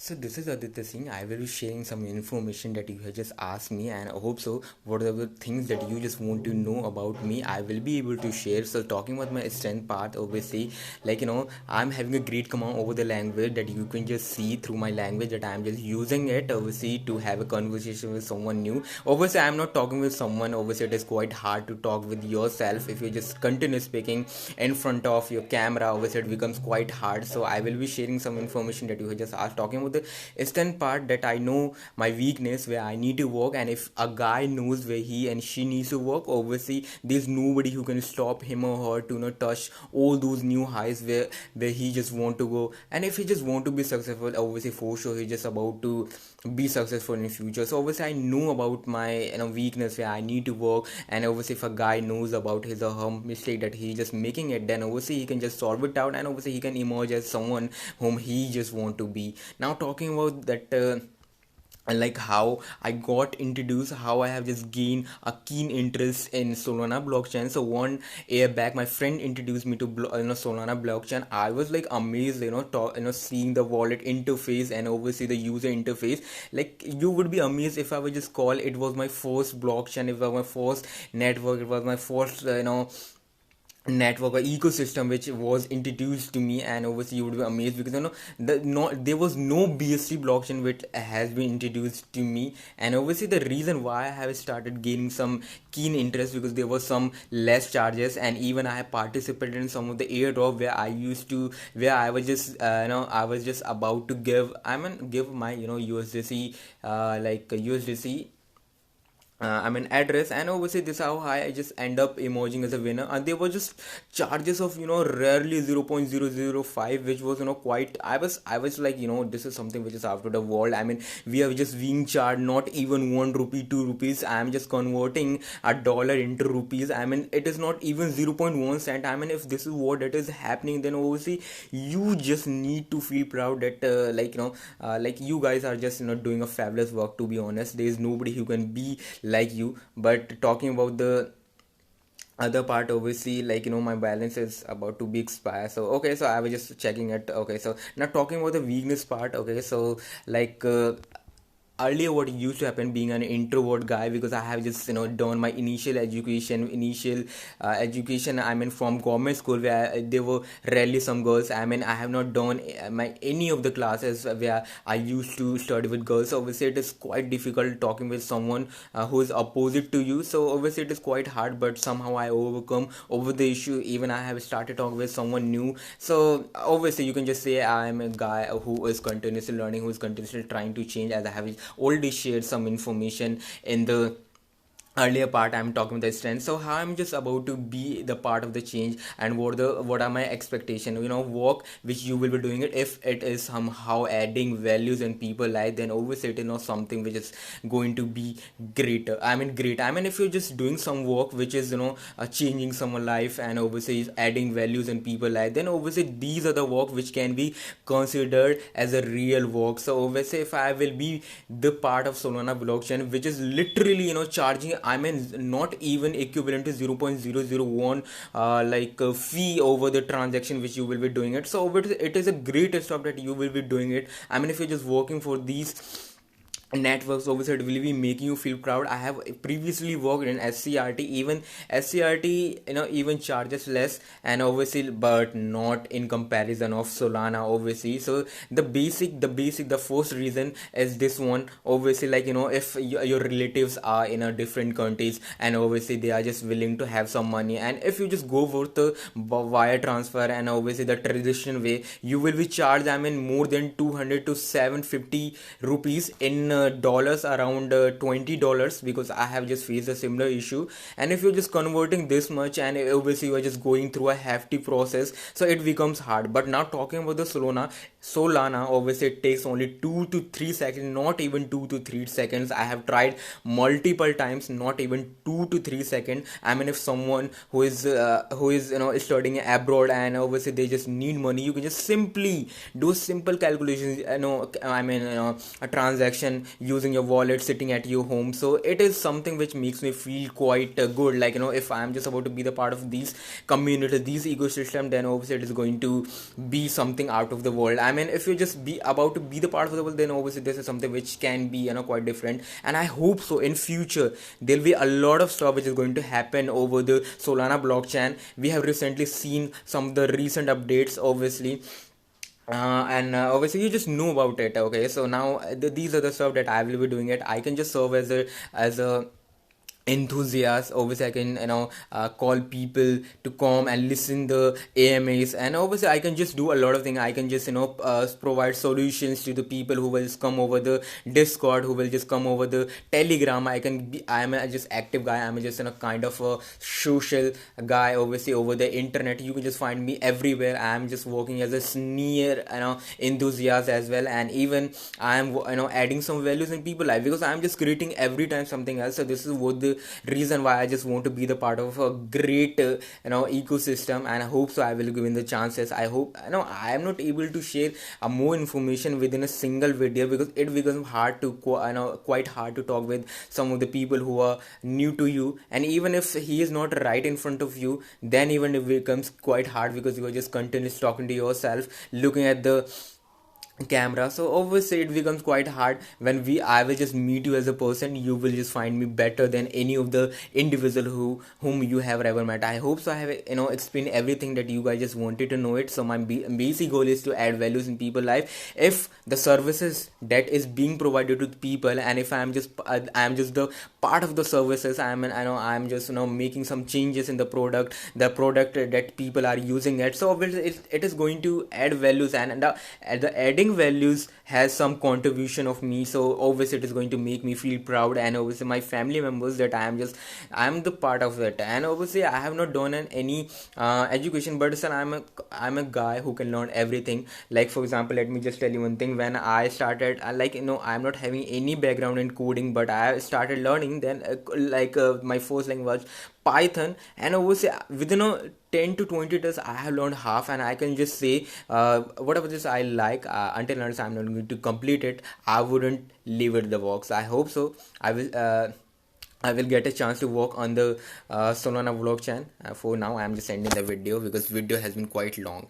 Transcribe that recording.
So this is Aditya Singh. I will be sharing some information that you have just asked me, and I hope so. Whatever things that you just want to know about me, I will be able to share. So talking about my strength part, obviously, I'm having a great command over the language that you can just see through my language that I am just using it, obviously, to have a conversation with someone new. Obviously, I am not talking with someone. Obviously, it is quite hard to talk with yourself if you just continue speaking in front of your camera. Obviously, it becomes quite hard. So I will be sharing some information that you have just asked, talking about the extent part that I know my weakness where I need to work, and if a guy knows where he and she needs to work, obviously there's nobody who can stop him or her to not touch all those new highs where he just want to go. And if he just want to be successful, obviously for sure he's just about to be successful in the future. So obviously I know about my weakness where I need to work, and obviously if a guy knows about his or her mistake that he just making it, then obviously he can just solve it out, and obviously he can emerge as someone whom he just want to be. Now talking about that, and like how I got introduced, how I have just gained a keen interest in Solana blockchain. So one year back, my friend introduced me to Solana blockchain. I was like amazed, seeing the wallet interface and obviously the user interface. Like you would be amazed if I would just call it was my first blockchain, it was my first network, it was my first network or ecosystem which was introduced to me. And obviously you would be amazed because there was no BSC blockchain which has been introduced to me. And obviously the reason why I have started gaining some keen interest because there was some less charges, and even I have participated in some of the airdrop where I was just I was just about to give my USDC, USDC, address. And obviously this is how I just end up emerging as a winner. And there were just charges of rarely 0.005, which was quite. I was like, this is something which is out of the world. I mean, we are just being charged not even 1 rupee, 2 rupees. I am just converting a dollar into rupees. I mean, it is not even 0.1 cent. I mean, if this is what it is happening, then obviously you just need to feel proud that like you guys are just doing a fabulous work. To be honest, there is nobody who can be like you. But talking about the other part, obviously, my balance is about to be expired. So okay, so I was just checking it. Okay, so now talking about the weakness part. Okay, so like earlier what used to happen, being an introvert guy, because I have just done my initial education, I mean, from government school where there were rarely some girls. I mean, I have not done my any of the classes where I used to study with girls. So obviously it is quite difficult talking with someone who is opposite to you. So obviously it is quite hard, but somehow I overcome over the issue. Even I have started talking with someone new. So obviously you can just say I am a guy who is continuously learning, who is continuously trying to change, as I have already shared some information in the earlier part. I'm talking the strength. So how I'm just about to be the part of the change, and what are my expectation, work which you will be doing it. If it is somehow adding values in people life, then obviously it is not something which is going to be great. I mean, if you're just doing some work which is changing someone's life, and obviously is adding values in people life, then obviously these are the work which can be considered as a real work. So obviously if I will be the part of Solana blockchain, which is literally charging, I mean, not even equivalent to 0.001 fee over the transaction which you will be doing it. So it is a great stuff that you will be doing it. I mean, if you're just working for these networks, obviously it will be making you feel proud. I have previously worked in SCRT. Even SCRT even charges less, and obviously but not in comparison of Solana, obviously. So the first reason is this one. Obviously, if your relatives are in a different countries, and obviously they are just willing to have some money, and if you just go for the wire transfer, and obviously the traditional way, you will be charged, I mean, more than 200 to 750 rupees in dollars, around $20, because I have just faced a similar issue. And if you're just converting this much, and obviously you are just going through a hefty process, so it becomes hard. But now talking about the Solana, obviously it takes only 2 to 3 seconds, not even 2 to 3 seconds. I have tried multiple times, not even 2 to 3 seconds. I mean, if someone who is studying abroad, and obviously they just need money, you can just simply do simple calculations, I mean, a transaction using your wallet, sitting at your home. So it is something which makes me feel quite good. Like, if I'm just about to be the part of these community, these ecosystem, then obviously it is going to be something out of the world. I mean, if you just be about to be the part of the world, then obviously this is something which can be, quite different. And I hope so in future there'll be a lot of stuff which is going to happen over the Solana blockchain. We have recently seen some of the recent updates, obviously. And obviously you just know about it. Okay, so now these are the stuff that I will be doing it. I can just serve as a enthusiast. Obviously I can, call people to come and listen the AMAs, and obviously I can just do a lot of things. I can just, provide solutions to the people who will just come over the Discord, who will just come over the Telegram. I'm a just active guy. I'm just, kind of a social guy, obviously, over the internet. You can just find me everywhere. I'm just working as a sneer, enthusiast as well. And even I'm, adding some values in people life, because I'm just creating every time something else. So this is what the reason why I just want to be the part of a great, ecosystem. And I hope so I will given the chances. I hope, I am not able to share more information within a single video, because it becomes hard to quite hard to talk with some of the people who are new to you. And even if he is not right in front of you, then even it becomes quite hard, because you are just continuously talking to yourself, looking at the camera. So obviously it becomes quite hard when I will just meet you as a person. You will just find me better than any of the individual whom you have ever met. I hope so I have, explained everything that you guys just wanted to know it. So my basic goal is to add values in people life. If the services that is being provided to people, and if I'm just the part of the services, I'm just, making some changes in the product that people are using it. So obviously it is going to add values, and the adding values has some contribution of me. So obviously it is going to make me feel proud, and obviously my family members, that I'm the part of it. And obviously I have not done any education, but still I'm a guy who can learn everything. Like, for example, let me just tell you one thing. When I started, I'm not having any background in coding, but I started learning then, my first language was Python. And obviously within 10 to 20 days I have learned half, and I can just say, whatever this I like, until unless I'm not going to complete it, I wouldn't leave it the works. I hope so I will get a chance to work on the Solana blockchain. For now, I am just ending the video, because video has been quite long.